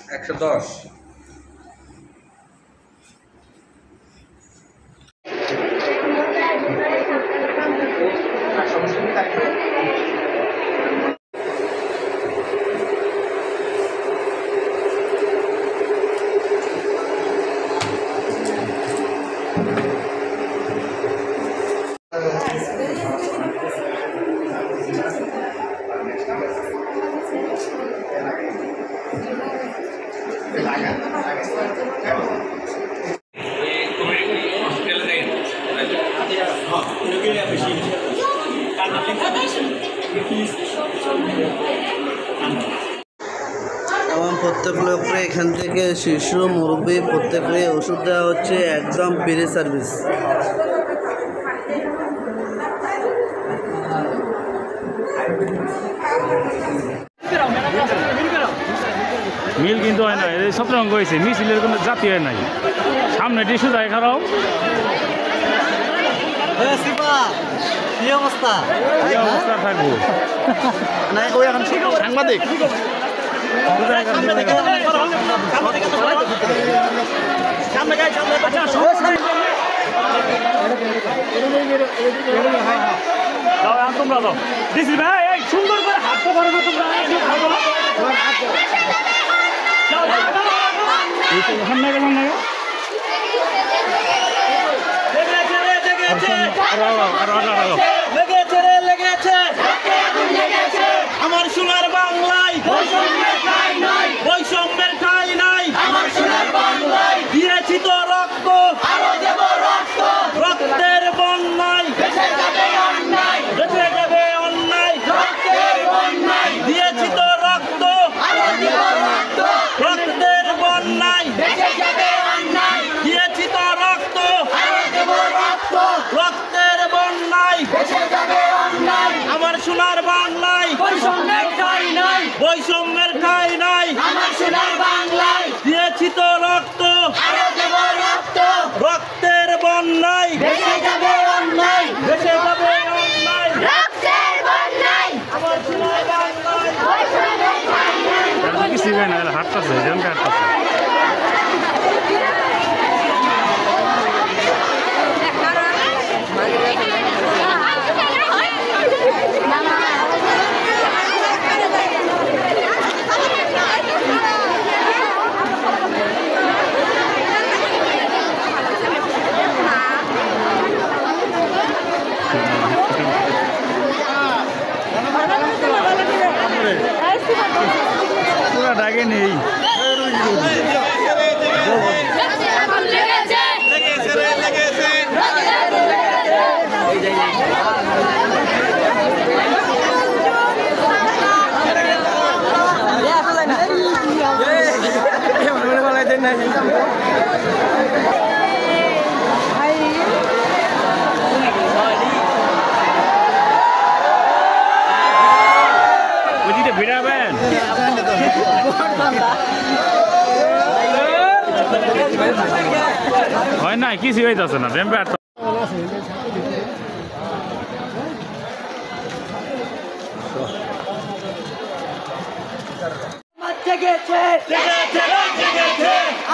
110 প্রত্যেক লোককে এখান থেকে শিশু মুরব্বী প্রত্যেককে ওষুধ দেওয়া হচ্ছে, একদম ফ্রি সার্ভিস। মিল কিন্তু হয় না, এই সতরঙ্গ হয়েছে, মিছিলের কোনো জাতি হয় নাই। সামনে টিস্যু যায় খারাপ কি অবস্থা থাকবো সাংবাদিক তোমরা তো দিছি ভাই, সুন্দর করে হাত তো করো তোমরা। আমার সোনার বাংলায় বৈষম্যের ঠাঁই নাই। আমার সোনার বাংলায় দিয়েছি তো রক্ত, আরো দেব রক্ত। রক্তের বন্যায় বেঁচে যাবে অন্যায়, বেঁচে যাবে অন্যায়। রক্তের বন্যায় দিয়েছি তো রক্ত, আরো দেব রক্ত। রক্তের বন্যায় বেঁচে যাবে অন্যায়, দিয়েছি তো রক্ত, আরো দেব রক্ত। রক্তের বন্যায় বেঁচে যাবে অন্যায়। আমার সোনার বাংলায় বৈষম্যের ঠাঁই নাই, বৈষম্যের ঠাঁই নাই। আমার সোনার বাংলায় দিয়েছি তো রক্ত, আরো দেব রক্ত। রক্তের বন্যায় বেঁচে যাবে অন্যায়, বেঁচে যাবে অন্যায়। রক্তের বন্যায় আমার সোনার বাংলায় বৈষম্যের ঠাঁই নাই। কিছু না হাঁটতেছে, জনকে হাঁটতেছে। পুরা ডাকে নেই। ভিড়াবেন হয় না, কিছু হইতেছে না।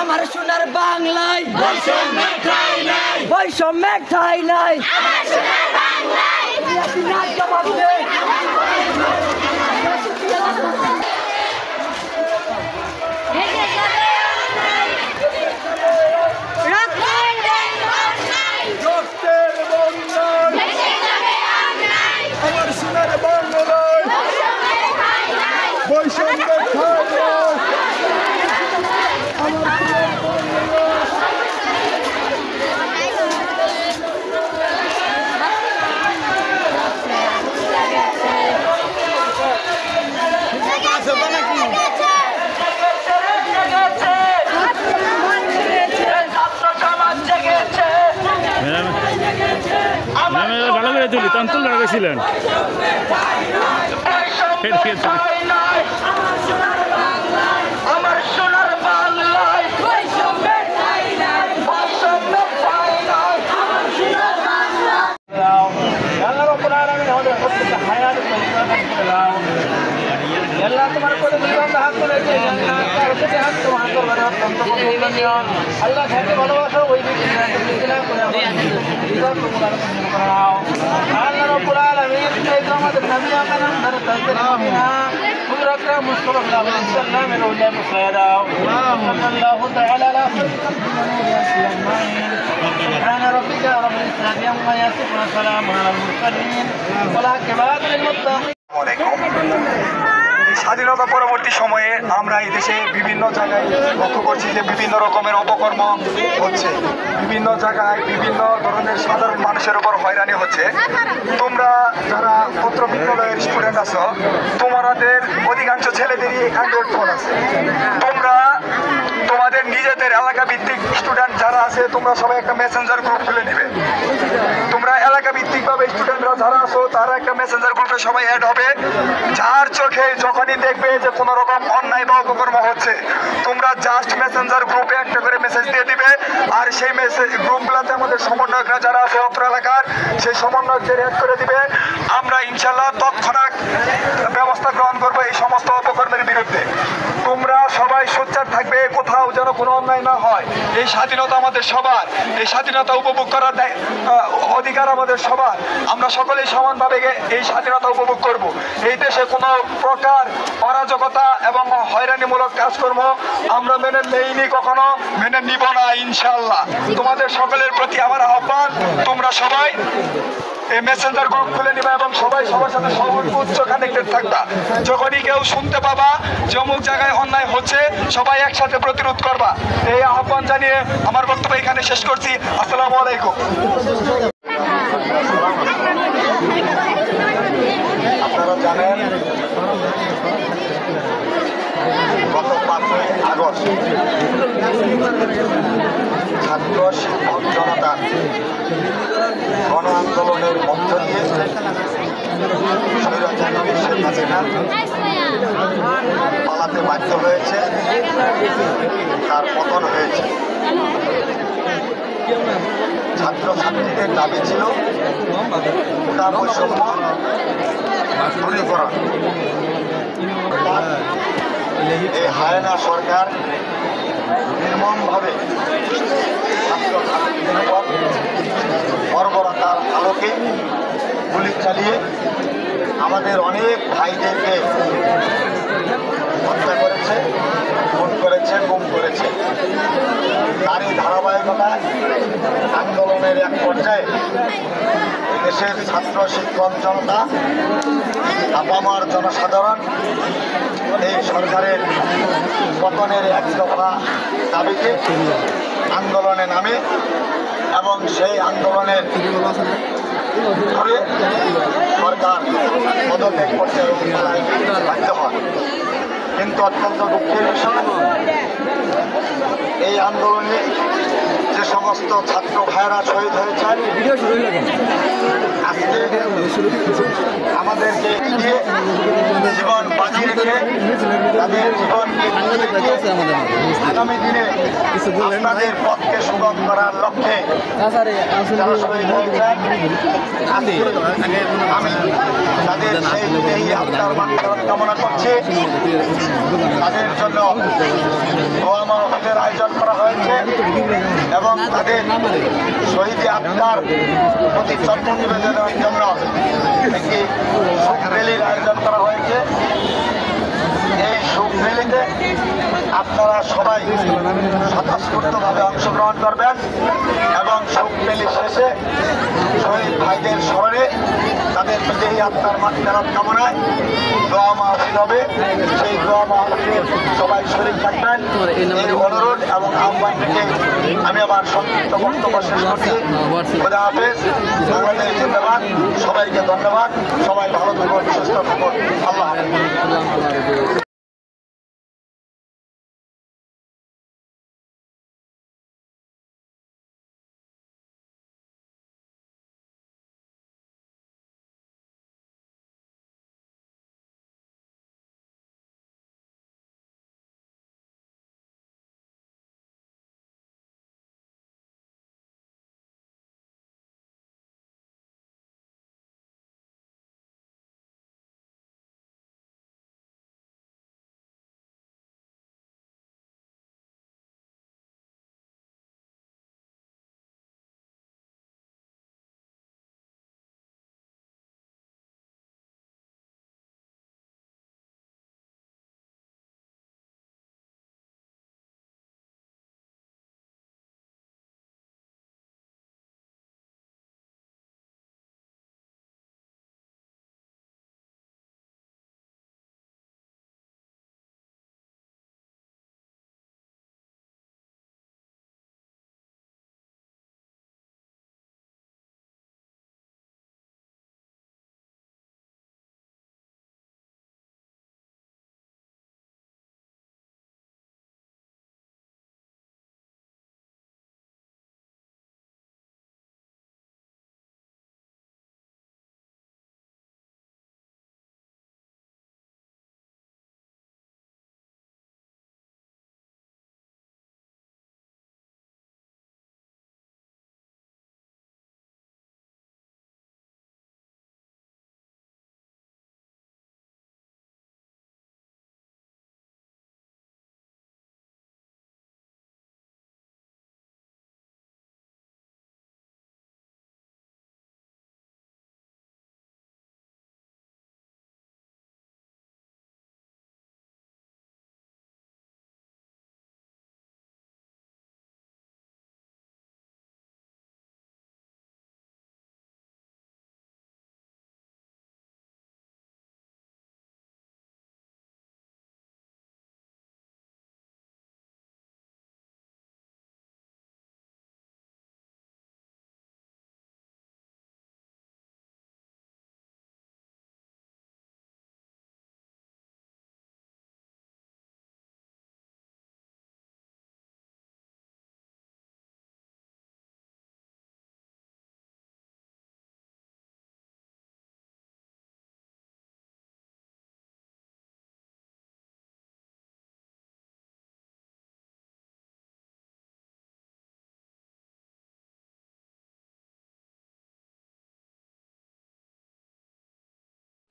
আমার সোনার বাংলায় বৈষম্যের ঠাঁই নাই, বৈষম্যের ঠাঁই নাই। আমার সোনার বাংলায় জবাব দে। ভালো করে তুলি, তখন লাগাইছিলেন। আমার সোনার বাংলায় বৈষম্যের ঠাঁই নাই, বৈষম্যের ঠাঁই নাই। আমার সোনার বাংলায় আমাদের প্রত্যেকটা হায়াত করে দাও আল্লাহ তোমার কোলে দুটো হাত করেছে প্রত্যেকটা হাত তোমার দরবারে অত্যন্ত মূল্যনীয় আল্লাহ যাকে ভালোবাসো ওই ব্যক্তিরা করে আমাদের করাও আল্লাহ রাব্বুল আলামিন এই আমাদের নবী আকরাম দরকার حضور أكرم مصطفى صلى الله عليه وسلم من أولاد مصيدا صلى الله تعالى على سبحان ربك رب العزة عما يصفون وسلام على المرسلين والعاقبة للمتقين স্বাধীনতা পরবর্তী সময়ে আমরা এই দেশে বিভিন্ন জায়গায় লক্ষ্য করছি যে বিভিন্ন রকমের অপকর্ম হচ্ছে, বিভিন্ন জায়গায় বিভিন্ন ধরনের সাধারণ মানুষের উপর হয়রানি হচ্ছে। তোমরা যারা পত্র বিদ্যালয়ের স্টুডেন্ট আছো, তোমাদের অধিকাংশ ছেলেদেরই অ্যান্ড্রয়েড ফোন আছে। তোমরা তোমাদের নিজেদের এলাকা ভিত্তিক স্টুডেন্ট যারা আছে, তোমরা সবাই একটা মেসেঞ্জার গ্রুপ খুলে নেবে। তোমরা এলাকা ভিত্তিকভাবে স্টুডেন্টরা যারা আছো তারা একটা মেসেঞ্জার গ্রুপে সবাই অ্যাড হবে। যার চোখে যখনই দেখবে যে কোনো রকম অন্যায় বা অপকর্ম হচ্ছে, তোমরা জাস্ট মেসেঞ্জার গ্রুপে একটা করে মেসেজ দিয়ে দিবে। আর সেই মেসেজ গ্রুপগুলোতে আমাদের সমন্বয়করা যারা আছে অত্র এলাকার, সেই সমন্বয়কদের অ্যাড করে দিবে। আমরা ইনশাল্লাহ তৎক্ষণাৎ ব্যবস্থা গ্রহণ করবো এই সমস্ত অপকর্মের বিরুদ্ধে। তোমরা সবাই সোচ্চার থাকবে, কোথাও যেন কোনো অন্যায় না হয়। এই স্বাধীনতা আমাদের সবার, এই স্বাধীনতা উপভোগ করার অধিকার আমাদের সবার। আমরা সকলেই সমানভাবে এই স্বাধীনতা উপভোগ করব। এই দেশে কোনো প্রকার অরাজকতা এবং হয়রানিমূলক কাজকর্ম আমরা মেনে নেইনি, কখনো মেনে নিব না ইনশাআল্লাহ। তোমাদের সকলের প্রতি আমার আহ্বান, তোমরা সবাই এই মেসেঞ্জার গ্রুপ খুলে নিবা এবং সবাই সবার সাথে সর্বোচ্চ কানেক্টেড থাকবা। যখনই কেউ শুনতে পাবা যে অমুক জায়গায় অন্যায় হচ্ছে, সবাই একসাথে প্রতিরোধ করবা। এই আহ্বান জানিয়ে আমার বক্তব্য এখানে শেষ করছি। আসসালামু আলাইকুম। আপনারা জানেন গত 5ই আগস্ট ছাত্র শিক্ষক জনতা গণ আন্দোলনের মধ্য দিয়ে স্বৈরাচারী শেখ হাসিনা পালাতে বাধ্য হয়েছে, তার পতন হয়েছে। ছাত্রছাত্রীদের দাবি ছিল কোটা বৈষম্য দূরীকরণ। এই হায়না সরকার নির্মমভাবে ছাত্রছাত্রীদের উপর বর্বরতার আলোকে গুলি চালিয়ে আমাদের অনেক ভাইদেরকে হত্যা করেছে, খুন করেছে, গুম করেছে। তারই ধারাবাহিকতায় আন্দোলনের এক পর্যায়ে দেশের ছাত্র শিক্ষক জনতা, আপামর জনসাধারণ এই সরকারের পতনের এক দফা দাবিতে আন্দোলনে নামে এবং সেই আন্দোলনের করে সরকার পদত্যাগ করতে বাধ্য হয়। কিন্তু অত্যন্ত দুঃখের বিষয়, এই আন্দোলনে যে সমস্ত ছাত্র ভাইয়েরা শহীদ হয়েছে, আজকে আমাদেরকে দিয়ে জীবন বাজি রেখে তাদের জীবনকে আগামী দিনে আপনাদের পথকে সুগম করার লক্ষ্যে যারা শহীদ হয়েছেন, আমি তাদের সেই আত্মার মাত্রার কামনা করছি। তাদের জন্য দোয়া মাহফিলের আয়োজন করা হয়েছে এবং তাদের শহীদ আত্মার প্রতি শ্রদ্ধা নিবেদনের জন্য একটি শোক র্যালির আয়োজন করা হয়েছে। এই শোক র্যালিতে আপনারা সবাই স্বতঃস্ফূর্তভাবে অংশগ্রহণ করবেন এবং শোক র্যালি শেষে শহীদ ভাইদের স্মরণে তাদের বিদেহী আত্মার মাগফিরাত কামনায় দোয়া মাহফিল হবে। সেই দোয়া মাহফিলে সবাই শরীক থাকবেন এই অনুরোধ এবং আহ্বান থেকে আমি আমার সংক্ষিপ্ত বক্তব্য শেষ করছি। খোদা হাফেজ। বাংলাদেশ জিন্দাবাদ। সবাইকে ধন্যবাদ। সবাই ভালো থাকুন, সুস্থ থাকুন। আল্লাহ হাফেজ।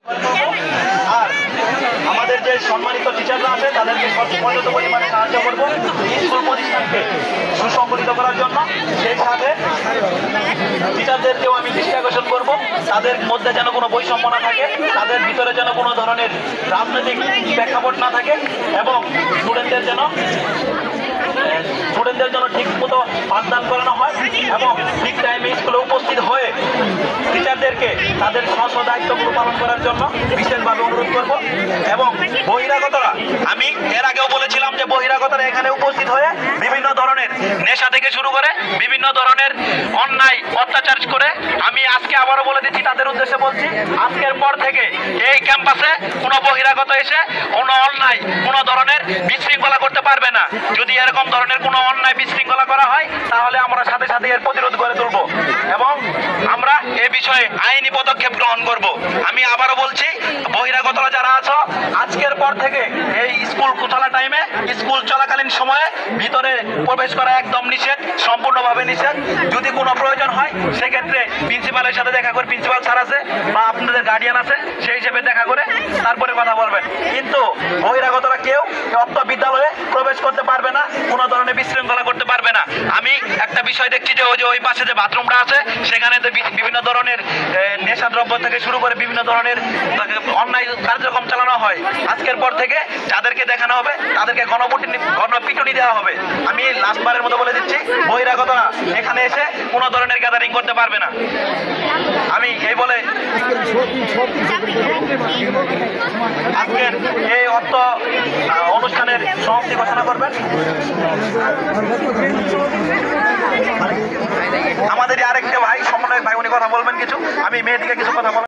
আর আমাদের যে সম্মানিত টিচাররা আছে তাদেরকে পর্যাপ্ত পরিমাণে সাহায্য করবো স্কুল প্রতিষ্ঠানকে সুসংগঠিত করার জন্য। সেই সাথে টিচারদেরকেও আমি দৃষ্টি আকর্ষণ করবো তাদের মধ্যে যেন কোনো বৈষম্য না থাকে, তাদের ভিতরে যেন কোনো ধরনের রাজনৈতিক প্রেক্ষাপট না থাকে এবং স্টুডেন্টদের জন্য ঠিক মতো পাঠদান করানো হয় এবং ঠিক টাইমে স্কুলে উপস্থিত হয়ে টিচারদেরকে তাদের স্ব দায়িত্বগুলো পালন করার জন্য বিশেষভাবে অনুরোধ করব। এবং বহিরাগতরা, আমি এর আগেও বলেছিলাম যে বহিরাগতরা এখানে উপস্থিত হয়ে বিভিন্ন ধরনের নেশা থেকে শুরু করে বিভিন্ন ধরনের অন্যায় অত্যাচার করে, আমি আজকে আবারও বলে দিচ্ছি, তাদের উদ্দেশ্যে বলছি, আজকের পর থেকে এই ক্যাম্পাসে কোনো বহিরাগত এসে কোনো অন্যায় কোনো ধরনের বিশৃঙ্খলা করতে পারবে না। যদি এরকম ধরনের কোনো অন্যায় বিশৃঙ্খলা করা হয় তাহলে আমরা সাথে সাথে এর প্রতিরোধ করে তুলব এবং আমরা এ বিষয়ে আইনি পদক্ষেপ গ্রহণ করব। আমি আবারও বলছি, বহিরাগতরা যারা আছো, আজকের পর থেকে এই স্কুল চলা টাইমে, স্কুল চলাকালীন সময়ে ভিতরে প্রবেশ করা একদম নিষেধ, সম্পূর্ণভাবে নিষেধ। যদি কোনো প্রয়োজন হয় সেক্ষেত্রে প্রিন্সিপালের সাথে দেখা করে, প্রিন্সিপাল স্যার আছে বা আপনাদের গার্ডিয়ান আছে, সেই হিসেবে দেখা করে তারপরে কথা বলবেন। কিন্তু বহিরাগতরা কেউ অত্র বিদ্যালয়ে প্রবেশ করতে পারবে না, কোনো ধরনের বিশৃঙ্খলা করতে পারবে না। আমি একটা বিষয় দেখছি যে ওই পাশে যে বাথরুমটা আছে সেখানে বিভিন্ন ধরনের নেশাদ্রব্য থেকে শুরু করে বিভিন্ন ধরনের অন্যায় কার্যক্রম চালানো হয়। আজকের পর থেকে যাদেরকে দেখানো হবে তাদেরকে গণপিটুনি দেওয়া হবে। আমি লাস্টবারের মতো বলে দিচ্ছি, বহিরাগতরা এখানে এসে কোনো ধরনের গ্যাদারিং করতে পারবে না। আমি এই বলে আজকের এই অর্থ অনুষ্ঠানের সমাপ্তি ঘোষণা করবেন। আমাদের আরেকটা ভাই, সমন্বয়ক ভাই, উনি কথা বলবেন কিছু। আমি মেয়েদিকে কিছু কথা বলবেন।